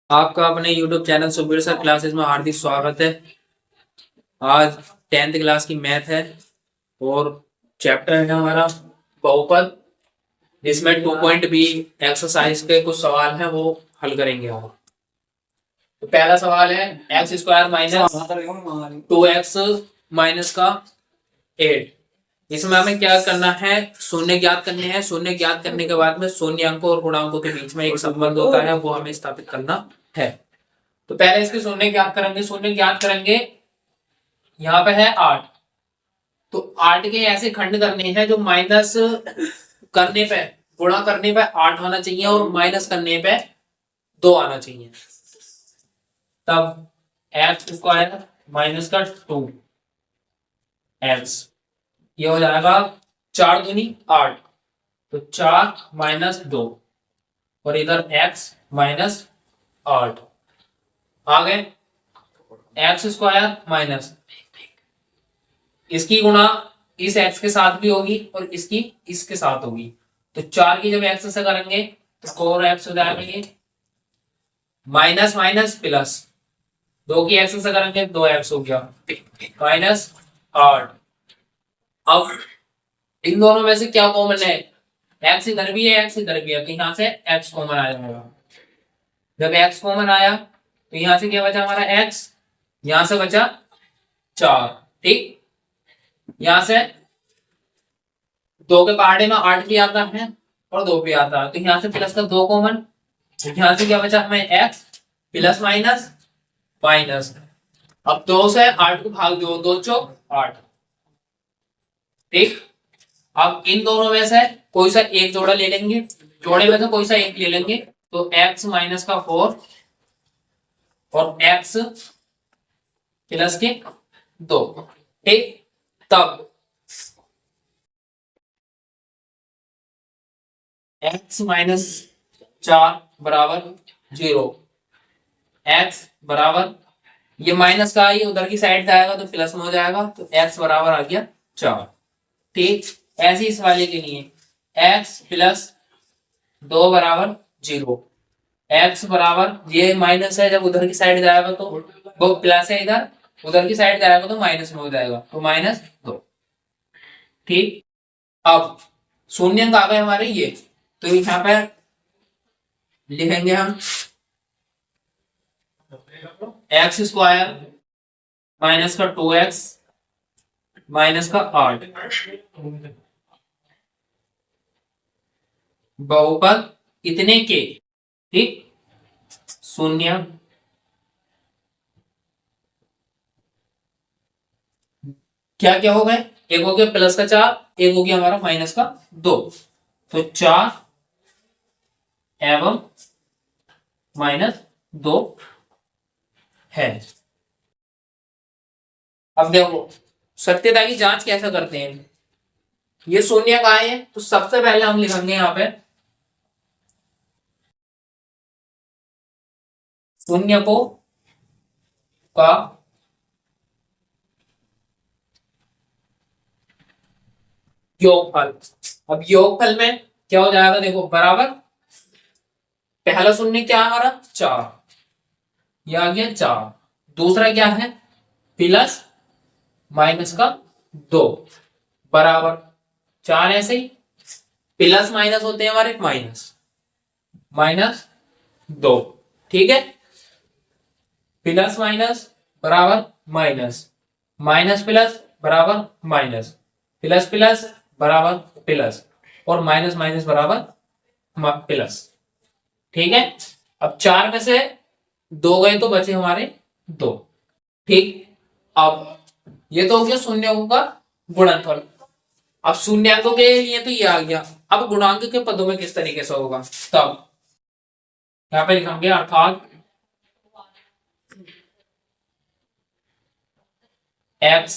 आपका अपने YouTube channel Subir sir classes में हार्दिक स्वागत है। आज 10th क्लास की मैथ है और चैप्टर है हमारा बहुपद, जिसमें 2.b एक्सरसाइज के कुछ सवाल हैं वो हल करेंगे हम। तो पहला सवाल है x square minus 2x minus का 8। इसमें हमें क्या करना है, शून्य ज्ञात करने हैं। शून्य ज्ञात करने के बाद में शून्य अंकों और गुणांकों के बीच में एक संबंध होता है, वो हमें स्थापित करना है। तो पहले इसके शून्य ज्ञात करेंगे। शून्य ज्ञात करेंगे, यहाँ पे है 8, तो 8 के ऐसे खंड करने हैं जो माइनस करने पे, गुणा करने पे 8 आना चाहिए और माइनस करने पे 2 आना चाहिए। तब एक्स स्क्वायर माइनस का 2x, ये हो जाएगा 4 दूनी 8, तो 4 माइनस 2 और इधर x माइनस 8। आगे एक्स स्क्वायर माइनस, इसकी गुणा इस x के साथ भी होगी और इसकी इसके साथ होगी। तो 4 की जब x से करेंगे तो 4x हो जाएगा, ये माइनस माइनस प्लस, 2 की x से करेंगे 2x हो गया माइनस 8। अब इन दोनों में से क्या कॉमन है, x इधर भी है x इधर भी है, तो यहां से x कॉमन आ जाएगा। जब x कॉमन आया तो यहां से क्या बचा हमारा x, यहां से बचा 4। ठीक, यहां से 2 के पहाड़े में 8 भी आता है और 2 भी आता है, तो यहां से प्लस का 2 कॉमन, तो यहां से क्या बचा हमें x प्लस माइनस माइनस। अब 2 से 8 को भाग दो, 2 चौक 8। ठीक, अब इन दोनों में से कोई सा एक जोड़ा ले लेंगे, जोड़े में से कोई सा एक ले लेंगे, तो x माइनस का 4 और x प्लस के 2। ठीक, तब x माइनस 4 बराबर 0, x बराबर, ये माइनस का ये उधर की साइड जाएगा तो प्लस में हो जाएगा, तो x बराबर आ गया 4। ठीक, ऐसे इस वाले के लिए x प्लस 2 बराबर 0, x बराबर, ये माइनस है, जब उधर की साइड जाएगा तो वो प्लस है, इधर उधर की साइड जाएगा तो माइनस में हो जाएगा, तो माइनस 2। ठीक, अब शून्य अंक आ गए हमारे ये, तो यहाँ पे लिखेंगे हम एक्स स्क्वायर माइनस का 2x माइनस का 8 बहुपद इतने के। ठीक, शून्य क्या क्या हो गए, एक हो गया प्लस का 4, एक हो गया हमारा माइनस का 2, तो 4 एवं माइनस 2 है। अब देखो सत्यता की जांच कैसे करते हैं, ये शून्य का है, तो सबसे पहले हम लिखेंगे यहाँ पे शून्य को का योगफल। अब योगफल में क्या हो जाएगा, देखो बराबर, पहला शून्य क्या है हमारा 4, ये आ गया 4, दूसरा क्या है प्लस माइनस का 2 बराबर 4, ऐसे ही प्लस माइनस होते हैं हमारे माइनस माइनस 2। ठीक है, प्लस माइनस बराबर माइनस, माइनस प्लस बराबर माइनस, प्लस प्लस बराबर प्लस और माइनस माइनस बराबर प्लस। ठीक है, अब 4 में से 2 गए तो बचे हमारे 2। ठीक, अब ये तो हो गया शून्यों का गुणनफल। अब शून्यांकों के लिए तो ये आ गया, अब गुणांक के पदों में किस तरीके से होगा, तब यहाँ पे लिखेंगे अर्थात x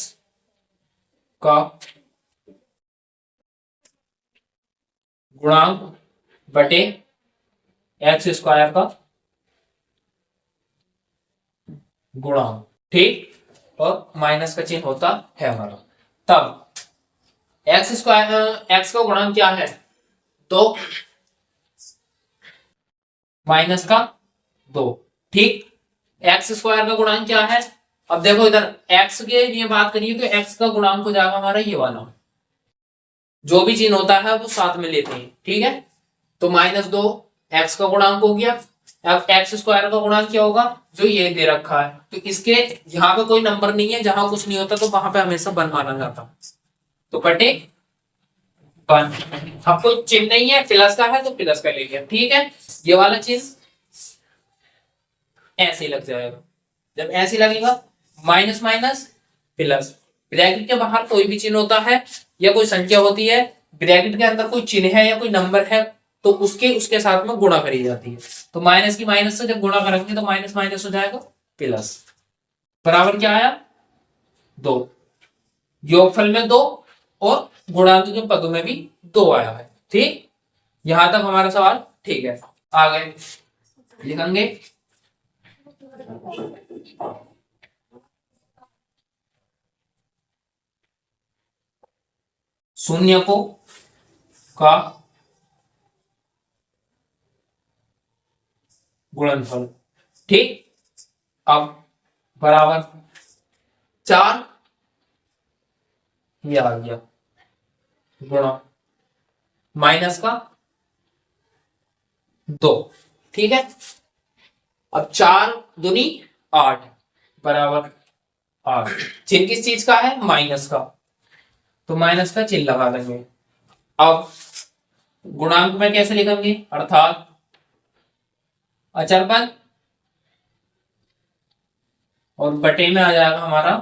का गुणांक बटे एक्स स्क्वायर का गुणांक। ठीक, और माइनस का चिन्ह होता है हमारा। तब एक्स स्क्वायर, एक्स का गुणांक क्या है, तो माइनस का 2, ठीक। एक्स स्क्वायर का गुणांक क्या है? अब देखो इधर एक्स के लिए बात करिए तो एक्स का गुणांक हो जाएगा हमारा ये वाला, जो भी चिन्ह होता है वो साथ में लेते हैं, ठीक है। तो -2 एक्स का गुणांक हो गया। अब एक्स स्क्वायर का गुणांक क्या होगा? जो ये दे रखा है, तो इसके यहाँ पे कोई नंबर नहीं है, जहां कुछ नहीं होता तो वहां पे हमेशा 1 माना जाता, तो कटे 1। अब कोई चिन्ह नहीं है, प्लस का है तो प्लस का ले लिया, ठीक है। ये वाला चिन्ह ऐसे लग जाएगा। जब ऐसे लगेगा माइनस माइनस प्लस, ब्रैकेट के बाहर कोई भी चिन्ह होता है या कोई संख्या होती है, ब्रैकेट के अंदर कोई चिन्ह है या कोई नंबर है, तो उसके उसके साथ में गुणा करी जाती है। तो माइनस की माइनस से जब गुणा करेंगे तो माइनस माइनस हो जाएगा प्लस, बराबर क्या आया? 2। योगफल में 2 और गुणांक के पदों में भी 2 आया है, ठीक। यहां तक हमारा सवाल ठीक है। आगे लिखेंगे शून्य को का गुणनफल, ठीक। अब बराबर 4 ये आ गया गुणा माइनस का 2, ठीक है। अब 4 दूनी 8 बराबर 8। चिन्ह किस चीज का है? माइनस का, तो माइनस का चिन्ह लगा देंगे। अब गुणांक में कैसे लिखेंगे? अर्थात अचर पद और बटे में आ जाएगा हमारा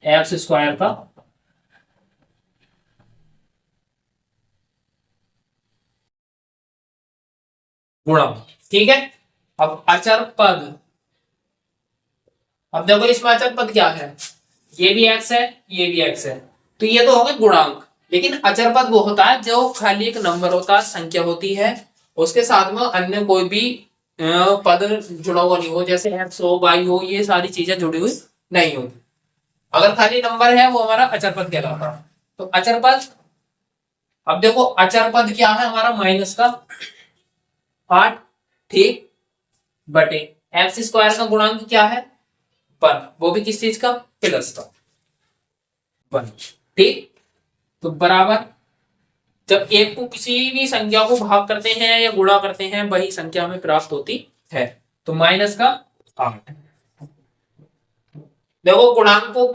एक्स स्क्वायर का गुणा, ठीक है। अब अचर पद, अब देखो इसमें अचर पद क्या है? ये भी एक्स है, ये भी एक्स है, तो ये तो हो गए गुणांक। लेकिन अचर पद वो होता है जो खाली एक नंबर होता है, संख्या होती है, उसके साथ में अन्य कोई भी पद जुड़ा हुआ नहीं हो, जैसे एक्स हो, वाई हो, ये सारी चीजें जुड़ी हुई नहीं होती। अगर खाली नंबर है वो हमारा अचर पद कहलाता है। तो अचर पद, अब देखो अचर पद क्या है हमारा? माइनस का 8, ठीक, बटे एक्स स्क्वायर का गुणांक क्या है? 1, वो भी किस चीज का? प्लस का 1, ठीक। तो बराबर जब एक को किसी भी संख्या को भाग करते हैं या गुणा करते हैं वही संख्या हमें प्राप्त होती है। तो माइनस का 8। देखो गुणांकों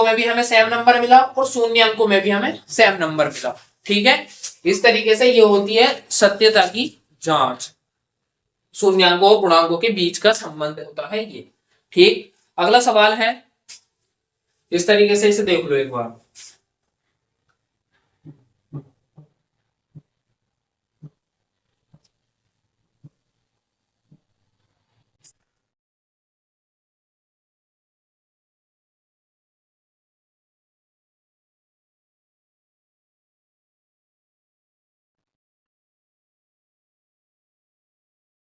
में भी हमें सेम नंबर मिला और शून्य अंकों में भी हमें सेम नंबर मिला, ठीक है। इस तरीके से ये होती है सत्यता की जांच। शून्यांकों और गुणांकों के बीच का संबंध होता है ये, ठीक। अगला सवाल है, इस तरीके से इसे देख लो एक बार।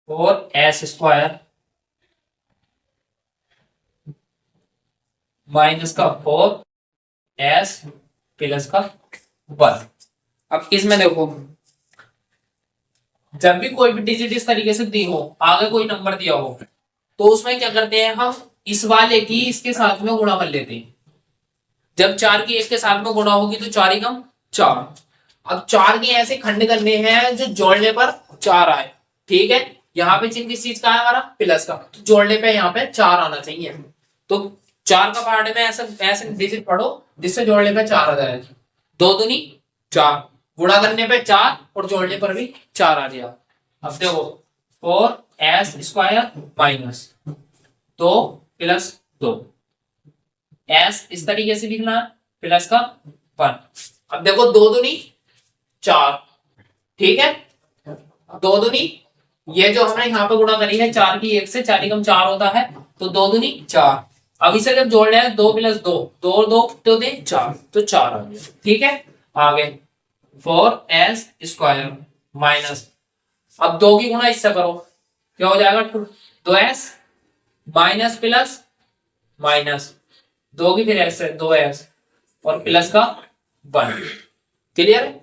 और एस स्क्वायर माइनस का 4s प्लस का 1। अब इसमें देखो जब भी कोई भी डिजिट इस तरीके से दी हो, आगे कोई नंबर दिया हो, तो उसमें क्या करते हैं हम? इस वाले की इसके साथ में गुणा कर लेते हैं। जब 4 की 1 के साथ में गुणा होगी तो 4 एकम 4। अब 4 के ऐसे खंड करने हैं जो जोड़ने पर 4 आए, ठीक है। यहाँ पे चिन्ह किस चीज का है हमारा? प्लस का, तो जोड़ने पे यहाँ पे 4 आना चाहिए। तो 4 का पार्ट में ऐसे ऐसे डिजिट पढ़ो जिससे जोड़ने पे 4 आ जाए। 2 दूनी 4, गुणा करने पे 4 और जोड़ने पर भी 4 आ गया। अब देखो 4s square minus 2 plus 2, s इस तरीके से लिखना है, प्लस का 1। अब देखो 2 दूनी 4, ठीक है। 2 दूनी, ये जो हमने यहाँ पे गुणा करी है 4 की 1 से, 4 एकम 4 होता है, तो 2 दूनी 4। अब इसे जब जोड़ रहे हैं 2 प्लस 2, 2 2 तो दे 4, तो 4 आ गया, ठीक है। आगे 4s स्क्वायर माइनस, अब 2 की गुणा इससे करो, क्या हो जाएगा? 2s माइनस प्लस माइनस 2 की फिर s है 2s और प्लस का 1, क्लियर है।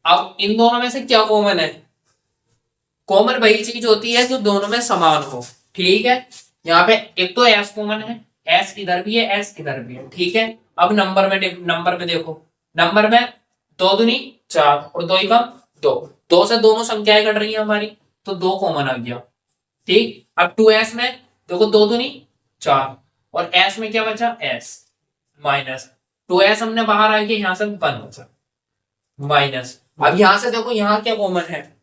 अब इन दोनों में से क्या कॉमन है? कॉमन वही चीज होती है जो दोनों में समान हो, ठीक है। यहाँ पे एक तो एस कॉमन है, एस इधर भी है, एस इधर भी है, ठीक है। अब नंबर में देखो, नंबर में दो दूनी चार और दो एकम दो, दो से दोनों संख्याएं कट रही है हमारी, तो दो कॉमन आ गया, ठीक। अब 2s में देखो दो दूनी चार और s में क्या बचा, s माइनस 2s हमने बाहर आ गया, यहां से 1 बचा माइनस। अब यहां से देखो यहाँ क्या कॉमन है,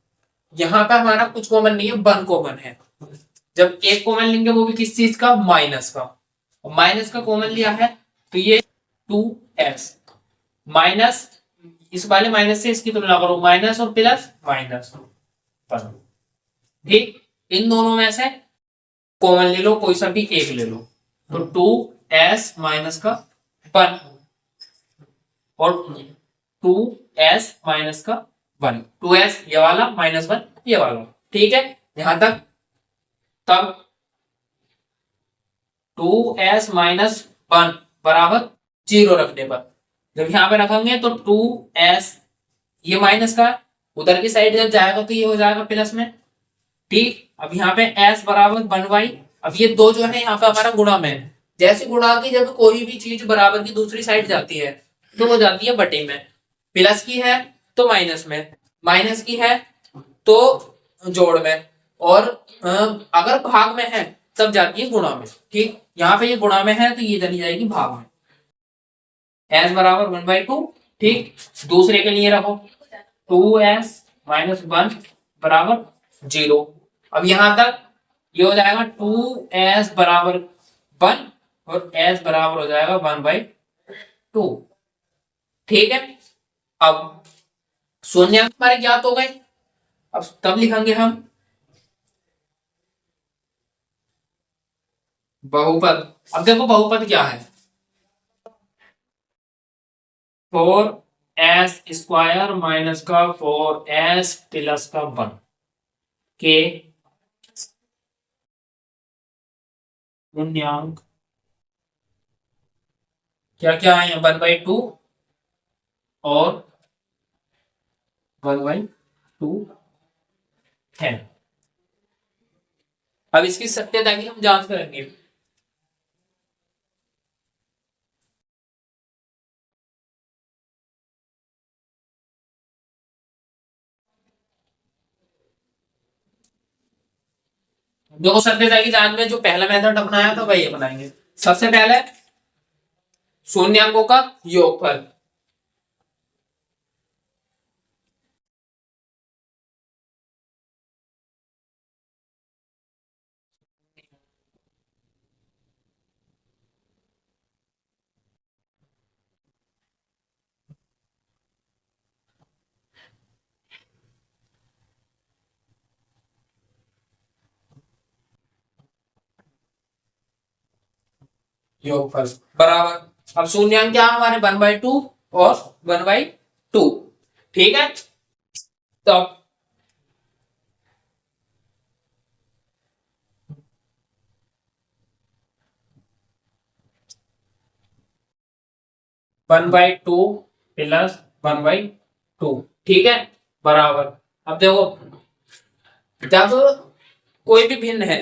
यहाँ पे हमारा कुछ कॉमन नहीं है, 1 कॉमन है। जब एक कॉमन लेंगे वो भी किस चीज का, माइनस का, माइनस का कॉमन लिया है तो ये 2s माइनस, इस वाले माइनस से इसकी तुलना करो, माइनस और प्लस माइनस, ठीक। इन दोनों में से कॉमन ले लो, कोई सा भी एक ले लो, तो 2s माइनस का 1 और 2s माइनस का 1, 2s ये वाला माइनस 1 ये वाला, ठीक है यहां तक। तब 2s माइनस 1 बराबर 0 रखने पर, जब यहां पे रखेंगे तो 2s ये माइनस का उधर की साइड जब जाएगा तो ये हो जाएगा प्लस में, ठीक। अब यहाँ पे s बराबर 1/, अब ये दो जो है यहाँ पे हमारा गुणा में है, जैसे गुणा की जब कोई भी चीज बराबर की दूसरी साइड जाती है तो वो जाती है बटे में, प्लस की है तो माइनस में, माइनस की है तो जोड़ में, और अगर भाग में है तब जाती है गुणा में, ठीक। यहाँ पे ये गुणा में है तो ये चली जाएगी भाग में, s बराबर 1/2, ठीक। दूसरे के लिए रखो 2s माइनस 1 बराबर 0। अब यहां तक ये हो जाएगा 2s बराबर 1 और s बराबर हो जाएगा 1/2, ठीक है। अब शून्यांक हमारे ज्ञात हो गए, अब तब लिखेंगे हम बहुपद। अब देखो बहुपद क्या है, 4s² माइनस का 4s प्लस का 1 के शून्यांक क्या क्या है, 1/2 और 1/2 है। अब इसकी सत्यता की हम जांच करेंगे, देखो सत्यता की जांच में जो पहला मेथड अपनाया था वही अपनाएंगे। सबसे पहले शून्यांकों का योगफल, योगफल बराबर, अब शून्यांक क्या हमारे 1/2 और 1/2, ठीक है। तब 1/2 प्लस 1/2, ठीक है बराबर। अब देखो जब कोई भी भिन्न है,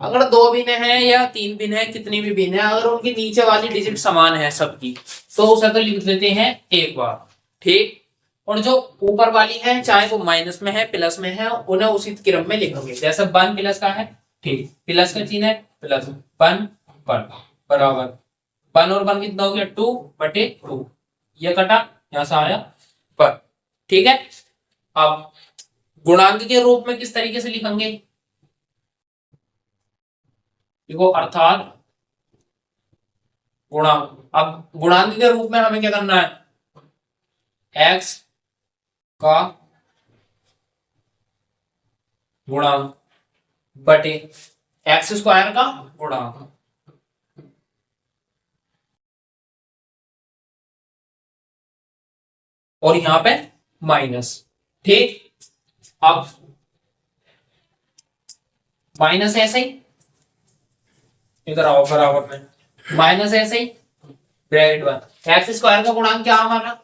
अगर दो भिन्न है या तीन भिन्न है, कितनी भी भिन्न है, अगर उनकी नीचे वाली डिजिट समान है सबकी तो उसे तो लिख देते हैं एक बार, ठीक। और जो ऊपर वाली है चाहे वो माइनस में है प्लस में है, उन्हें उसी क्रम में लिखेंगे, जैसे 1 प्लस का है, ठीक, प्लस का चिन्ह है प्लस 1 1 बराबर 1 और 1 कितना हो गया 2/2, ये कटा यहां से आया 1, ठीक है। अब गुणांक के रूप में किस तरीके से लिखेंगे, देखो अर्थात गुणांक, अब गुणांक के रूप में हमें क्या करना है, x का गुणांक बटे x² का गुणांक, और यहां पे माइनस, ठीक। अब माइनस ऐसे ही इधर आओ बराबर में, माइनस ऐसे ही ब्रैकेट 1, x² का गुणांक क्या हमारा,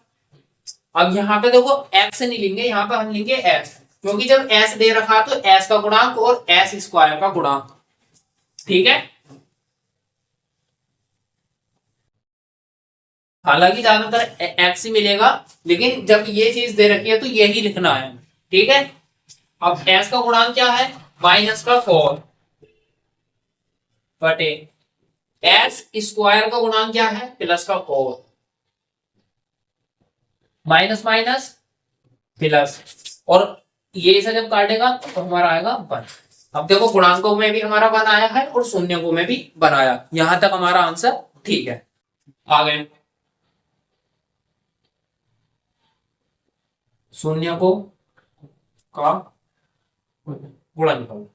अब यहाँ पे देखो x नहीं लेंगे, यहाँ पे हम लेंगे x, क्योंकि जब s दे रखा तो s का गुणांक और s स्क्वायर का गुणांक, ठीक है। हालांकि ज्यादातर x ही मिलेगा, लेकिन जब ये चीज दे रखी है तो यही लिखना है, ठीक है। अब s का गुणांक क्या है, -4 बटे s स्क्वायर का गुणांक क्या है, +4, माइनस माइनस प्लस, और ये से जब काटेगा तो हमारा आएगा 1। अब देखो गुणांकों में भी हमारा 1 आया है और शून्यों में भी 1 आया, यहां तक हमारा आंसर ठीक है। आगे शून्य को का गुणनफल।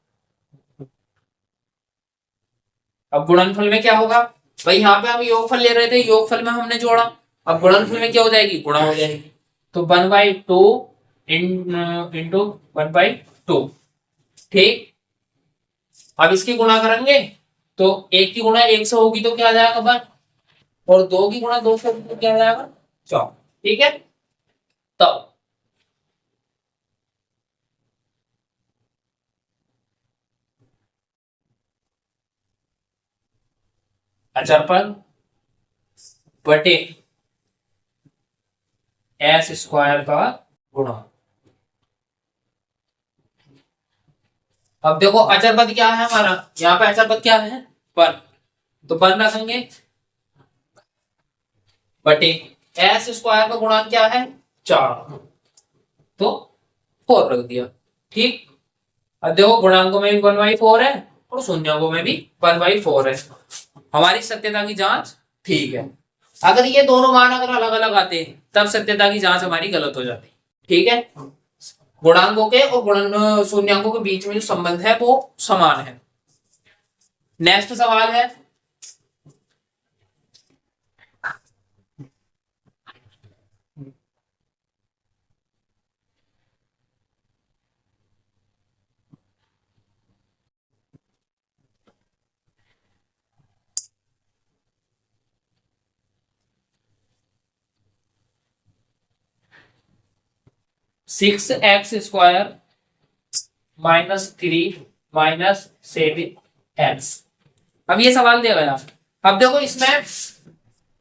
अब गुणनफल में क्या होगा भाई, यहाँ पे हम योगफल ले रहे थे, योगफल में हमने जोड़ा, अब गुणनफल में क्या हो जाएगी, गुणा हो जाएगी, तो 1/2 इंटू 1/2, ठीक। अब इसकी गुणा करेंगे तो 1 की गुणा 1 से होगी तो क्या आ जाएगा 1, और 2 की गुणा 2 से होगी तो क्या आ जाएगा 4, ठीक है। तब अचरपद बटे s स्क्वायर का गुणा। अब देखो अचरपद क्या है हमारा, यहाँ पे अचरपद क्या है 1, तो 1 रखेंगे बटे s स्क्वायर का गुणांक क्या है 4, तो 4 रख दिया, ठीक। अब देखो गुणांकों में भी 1/4 है और शून्यों में भी 1/4 है, हमारी सत्यता की जांच ठीक है। अगर ये दोनों मान अगर अलग अलग आते तब सत्यता की जांच हमारी गलत हो जाती, ठीक है। गुणांकों के और गुणन शून्यांकों के बीच में जो संबंध है वो समान है। नेक्स्ट सवाल है, (6x² -3 -7x). अब ये सवाल दिया गया, अब देखो इसमें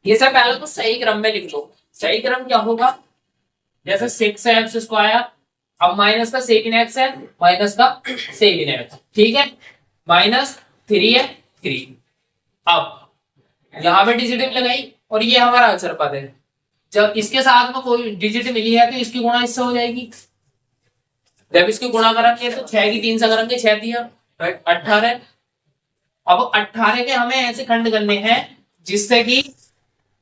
ये सब पहले तो सही क्रम में लिख लो। सही क्रम क्या होगा, जैसे 6x², अब माइनस का सेकंड एक्स है, माइनस का सेकंड एक्स, ठीक है, -3 है 3। अब यहां पे डिजिट लगाई और ये हमारा आंसर पद है, जब इसके साथ में कोई डिजिट मिली है तो इसकी गुणा इससे हो जाएगी। जब इसकी गुणा करेंगे तो 6 की 3 से करेंगे, 6 दिया 18। अब 18 के हमें ऐसे खंड करने हैं जिससे कि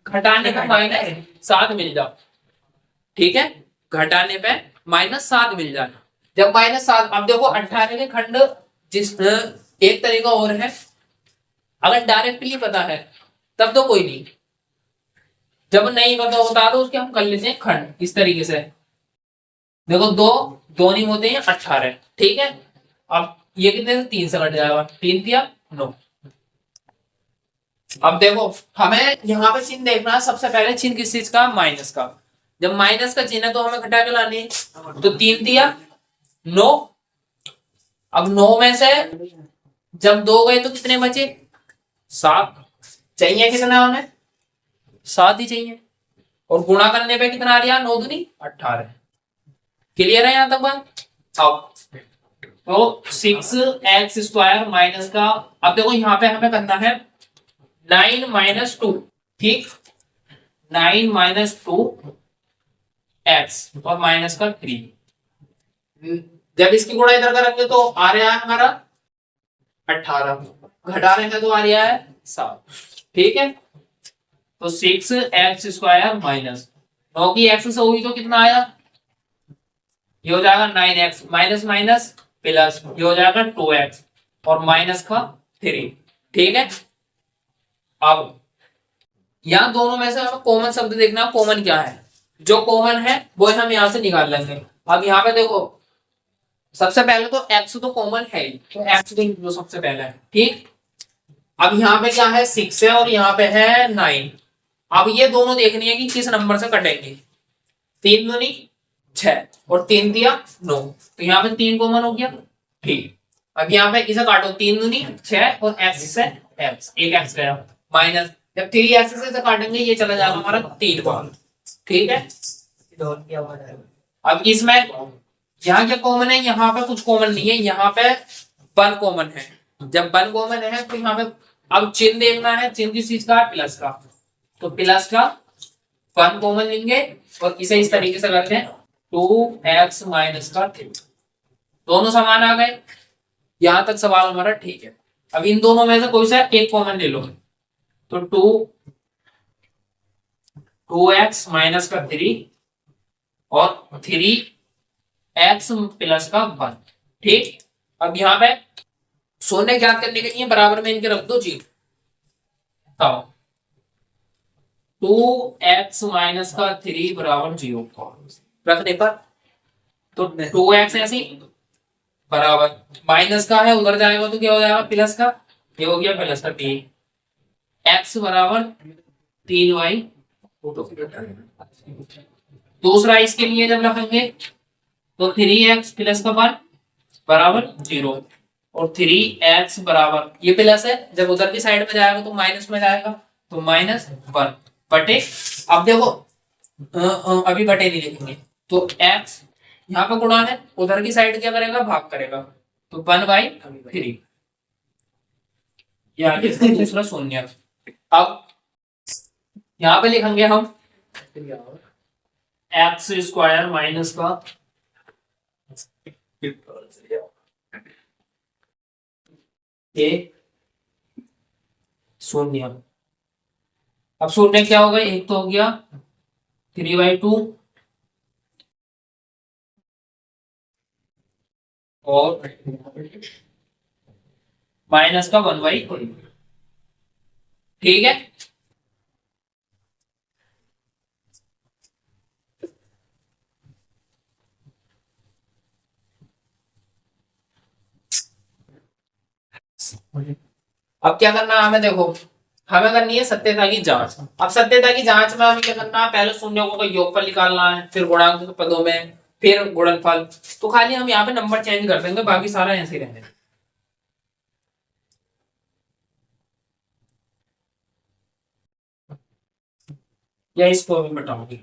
घटाने पे -7 मिल जाए, ठीक है, घटाने पे -7 मिल जाए। जब -7, अब देखो 18 के खंड जिस एक तरीका और है, अगर डायरेक्टली पता है तब तो कोई नहीं, जब नहीं पता होता तो उसके हम कर लेते हैं खंड इस तरीके से। देखो दो नहीं होते हैं 18, ठीक है। अब ये कितने से 3 से कट जाएगा, 3 दिया 9। अब देखो हमें यहाँ पे चिन्ह देखना है, सबसे पहले चिन्ह किस चीज का, माइनस का। जब माइनस का चिन्ह है तो हमें घटा के लानी है, तो 3 दिया 9। अब 9 में से जब 2 गए तो कितने बचे, 7 चाहिए, कितना हमें 7 ही चाहिए, और गुणा करने पे कितना आ रहा, 9 दूनी 18। क्लियर है यहां तक बात। अब तो 6x² माइनस का, अब देखो यहाँ पे हमें करना है 9 - 2, ठीक, 9 - 2x और माइनस का 3। जब इसकी गुणा इधर करेंगे तो आ रहा है हमारा 18, घटा रहे हैं तो आ रहा है 7, ठीक है। तो 6x² माइनस 9 की x से होगी तो कितना आया, ये हो जाएगा 9x, माइनस माइनस प्लस, ये हो जाएगा 2x और माइनस का 3, ठीक है। अब यहां दोनों में से हमें कॉमन शब्द देखना, कॉमन क्या है, जो कॉमन है वो हम यहां से निकाल लेंगे। अब यहाँ पे देखो सबसे पहले तो x तो कॉमन है ही, तो x जो सबसे पहले है, ठीक। अब यहाँ पे क्या है 6 है और यहाँ पे है 9। अब ये दोनों देखनी है कि किस नंबर से कटेंगे, 3 दूनी 6 और 3 दिया 9, तो यहाँ पे 3 कॉमन हो गया। ठीक, अब यहाँ पे इसे काटो, 3 दूनी 6 और x से x, एक x गया माइनस, जब 3x से काटेंगे ये चला जाएगा हमारा 3 बार। ठीक है, अब इसमें यहाँ क्या कॉमन है, यहाँ पे कुछ कॉमन नहीं है, यहाँ पे 1 कॉमन है। जब 1 कॉमन है तो यहाँ पे अब चिन्ह देखना है, चिन्ह किस चीज का है, प्लस का, तो प्लस का 1 कॉमन लेंगे और इसे इस तरीके से करते हैं 2x माइनस का 3, दोनों समान आ गए। यहां तक सवाल हमारा ठीक है। अब इन दोनों में से कोई सा एक कॉमन ले लो, तो 2x माइनस का 3 और 3x प्लस का 1। ठीक, अब यहाँ पे शून्य ज्ञात करने के लिए बराबर में इनके रख दो जी, तो 2x माइनस का 3 बराबर 0 रखने पर, तो 2x ऐसी बराबर माइनस का है, उधर जाएगा तो क्या हो जाएगा प्लस का, ये हो गया प्लस का 3, x बराबर 3y। दूसरा इसके लिए जब रखेंगे तो 3x प्लस का 1 बराबर 0 और 3x बराबर, ये प्लस है, जब उधर की साइड में जाएगा तो माइनस में जाएगा, तो -1 बटे, अब देखो अभी बटे नहीं लिखेंगे, तो x यहाँ पे गुणा है, उधर की साइड क्या करेगा, भाग करेगा, तो 1/3, दूसरा शून्य। अब यहाँ पे लिखेंगे हम x स्क्वायर माइनस का शून्य। अब शून्य क्या होगा, एक तो हो गया 3/2 और माइनस का 1/3। ठीक है, अब क्या करना है हमें, देखो हमें करनी है सत्यता की जांच। अब सत्यता की जांच में हमें क्या करना है, पहले शून्यों का योगफल निकालना है, फिर गुणांक के पदों में, फिर गुणनफल। तो खाली हम यहाँ पे नंबर चेंज कर देंगे, बाकी सारा ऐसे ही रहने। या इसको भी बताऊंगी।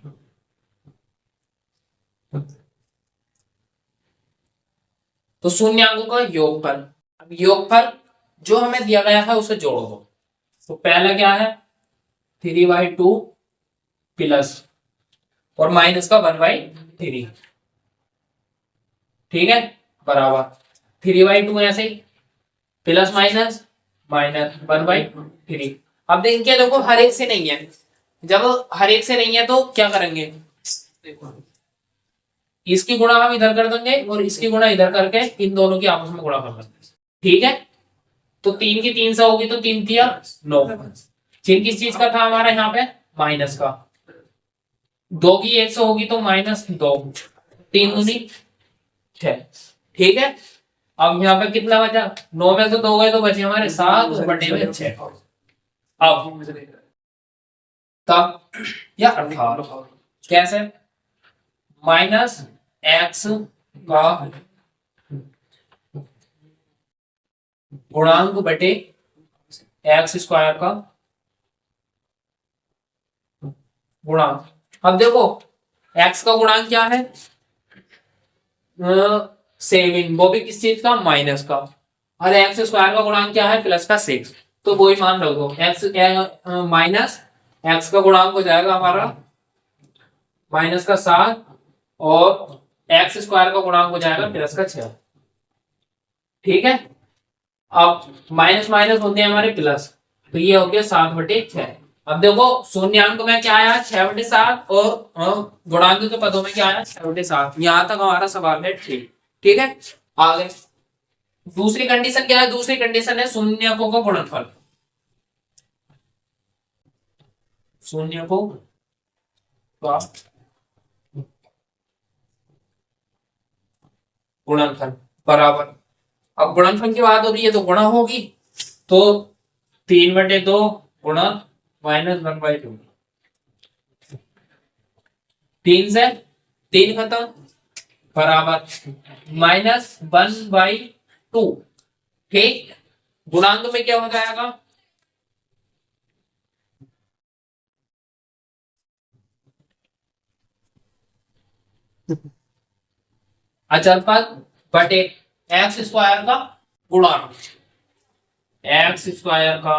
तो शून्यांकों का योगफल, अब योगफल जो हमें दिया गया है उसे जोड़ दो। तो पहला क्या है 3/2 प्लस और माइनस का 1/3। ठीक है, बराबर 3/2 ऐसे ही, प्लस माइनस माइनस 1/3। अब देखिए, देखो हर एक से नहीं है, जब हर एक से नहीं है तो क्या करेंगे, इसकी गुणा हम इधर कर देंगे और इसकी गुणा इधर करके इन दोनों की आपस में गुणा कर देंगे। ठीक है, तो 3 की 3 से होगी, तो 3 तिया 9। चिन्ह किस चीज का था हमारा यहाँ पे, माइनस का। 2 की 1 से होगी तो -2, 3 दूनी 6। ठीक है, अब यहाँ पे कितना बचा, 9 में से 2 गए तो बचे हमारे 7/6। अब तब या 18 कैसे, -x का गुणांक बटे x स्क्वायर का गुणांक। अब देखो x का गुणांक क्या है, 7, वो भी किस चीज का, माइनस का, और x स्क्वायर का गुणांक क्या है, प्लस का 6, तो वही मान रख दो। x माइनस x का गुणांक हो जाएगा हमारा माइनस का 7 और x स्क्वायर का गुणांक हो जाएगा प्लस का 6। ठीक है, अब माइनस माइनस होते हैं हमारे प्लस, तो ये हो गया 7/6। अब देखो शून्यांक में क्या आया 6/7 और गुणांक के पदों में क्या आया 6/7। यहां तक हमारा सवाल है ठीक। ठीक है, आगे दूसरी कंडीशन क्या है, दूसरी कंडीशन है शून्यकों का गुणनफल। शून्यकों का गुणनफल बराबर, अब गुणनफल की बात हो रही है तो गुणा होगी, तो 3/2 गुणा -1/2, 3 से 3 खत्म, बराबर -1/2। ठीक, गुणांक में क्या हो जाएगा, अचर पद बटे एक्स स्क्वायर का गुणांक, एक्स स्क्वायर का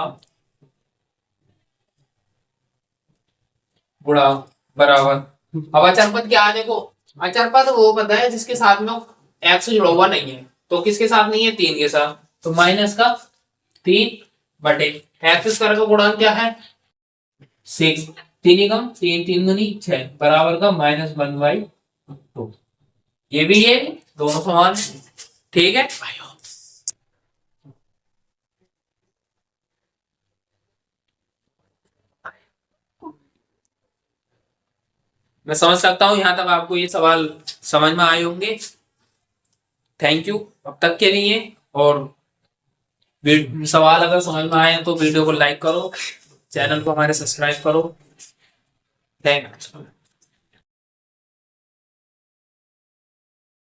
गुणांक बराबर। अब अचर पद क्या है, देखो अचर पद वो पद है जिसके साथ में एक्स जुड़ा हुआ नहीं है, तो किसके साथ नहीं है, 3 के साथ, तो -3 बटे एक्स स्क्वायर का गुणांक क्या है 6, 3 एकम 3 3 दूनी 6 बराबर का -1/2। ये भी ये दोनों समान है। ठीक है, मैं समझ सकता हूं यहां तक आपको ये सवाल समझ में आए होंगे। थैंक यू अब तक के लिए। और सवाल अगर समझ में आए तो वीडियो को लाइक करो, चैनल को हमारे सब्सक्राइब करो। Thank you.